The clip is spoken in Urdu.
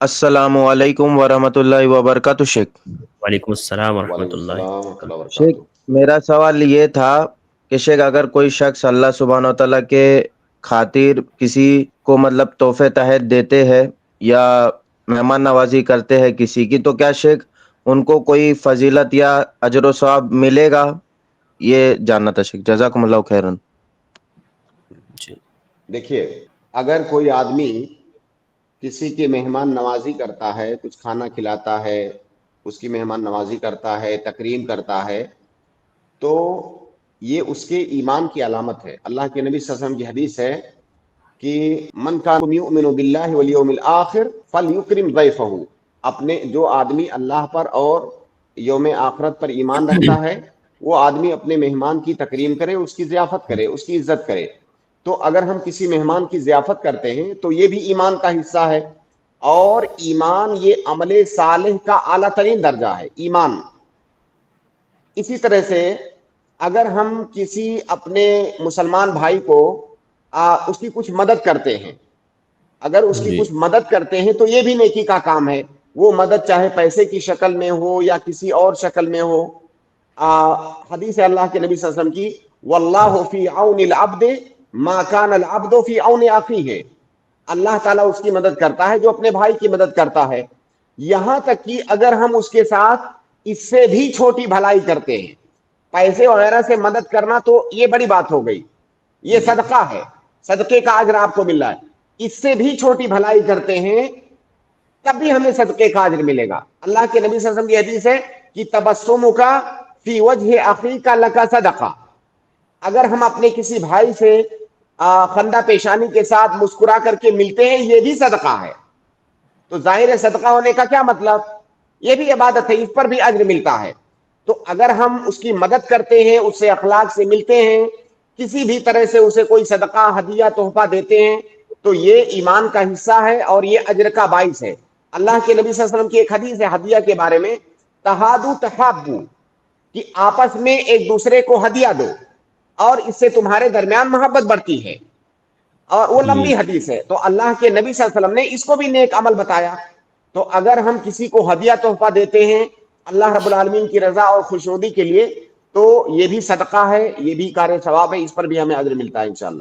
السلام علیکم ورحمۃ اللہ وبرکاتہ شیخ۔ وعلیکم السلام ورحمۃ وعلیکم اللہ السلام ورحمۃ اللہ وبرکاتہ۔ شیخ، وبرکاتہ۔ میرا سوال یہ تھا کہ شیخ اگر کوئی شخص اللہ سبحانہ و تعالیٰ کے خاطر کسی کو مطلب تحفے تحائف دیتے ہیں یا مہمان نوازی کرتے ہیں کسی کی، تو کیا شیخ ان کو کوئی فضیلت یا اجر و ثواب ملے گا؟ یہ جاننا تھا شیخ، جزاکم اللہ خیرن۔ جی دیکھیے، اگر کوئی آدمی کسی کی مہمان نوازی کرتا ہے، کچھ کھانا کھلاتا ہے، اس کی مہمان نوازی کرتا ہے، تکریم کرتا ہے، تو یہ اس کے ایمان کی علامت ہے۔ اللہ کے نبی صلی اللہ علیہ وسلم کی حدیث ہے کہ من کان یؤمن باللہ والیوم الآخر فلیکرم ضیفہ، اپنے جو آدمی اللہ پر اور یوم آخرت پر ایمان رکھتا ہے وہ آدمی اپنے مہمان کی تکریم کرے، اس کی ضیافت کرے، اس کی عزت کرے۔ تو اگر ہم کسی مہمان کی ضیافت کرتے ہیں تو یہ بھی ایمان کا حصہ ہے، اور ایمان یہ عمل صالح کا اعلیٰ ترین درجہ ہے، ایمان۔ اسی طرح سے اگر ہم کسی اپنے مسلمان بھائی کو اس کی کچھ مدد کرتے ہیں، اگر اس کی جی کچھ مدد کرتے ہیں تو یہ بھی نیکی کا کام ہے۔ وہ مدد چاہے پیسے کی شکل میں ہو یا کسی اور شکل میں ہو۔ حدیث ہے اللہ کے نبی صلی اللہ علیہ وسلم کی، واللہ فی عون العبد ما کان العبد فی عون اخیہ، اللہ تعالیٰ اس کی مدد کرتا ہے جو اپنے بھائی کی مدد کرتا ہے، یہاں تک کہ اگر ہم اس کے ساتھ اس سے بھی چھوٹی بھلائی کرتے ہیں، پیسے وغیرہ سے مدد کرنا تو یہ بڑی بات ہو گئی، یہ صدقہ ہے، صدقے کا اجر آپ کو مل رہا ہے۔ اس سے بھی چھوٹی بھلائی کرتے ہیں تب بھی ہمیں صدقے کا اجر ملے گا۔ اللہ کے نبی صلی اللہ علیہ وسلم کی حدیث ہے کہ تبسمک فی وجہ اخیک لک صدقہ، اگر ہم اپنے کسی بھائی سے خندہ پیشانی کے ساتھ مسکرا کر کے ملتے ہیں یہ بھی صدقہ ہے۔ تو ظاہر ہے صدقہ ہونے کا کیا مطلب، یہ بھی عبادت ہے، اس پر بھی اجر ملتا ہے۔ تو اگر ہم اس کی مدد کرتے ہیں، اس سے اخلاق سے ملتے ہیں، کسی بھی طرح سے اسے کوئی صدقہ ہدیہ تحفہ دیتے ہیں، تو یہ ایمان کا حصہ ہے اور یہ اجر کا باعث ہے۔ اللہ کے نبی صلی اللہ علیہ وسلم کی ایک حدیث ہے ہدیہ کے بارے میں، تہادو تحابو، کہ آپس میں ایک دوسرے کو ہدیہ دو اور اس سے تمہارے درمیان محبت بڑھتی ہے، اور وہ جی لمبی حدیث ہے۔ تو اللہ کے نبی صلی اللہ علیہ وسلم نے اس کو بھی نیک عمل بتایا۔ تو اگر ہم کسی کو ہدیہ تحفہ دیتے ہیں اللہ رب العالمین کی رضا اور خوشنودی کے لیے، تو یہ بھی صدقہ ہے، یہ بھی کار ثواب ہے، اس پر بھی ہمیں اجر ملتا ہے انشاءاللہ۔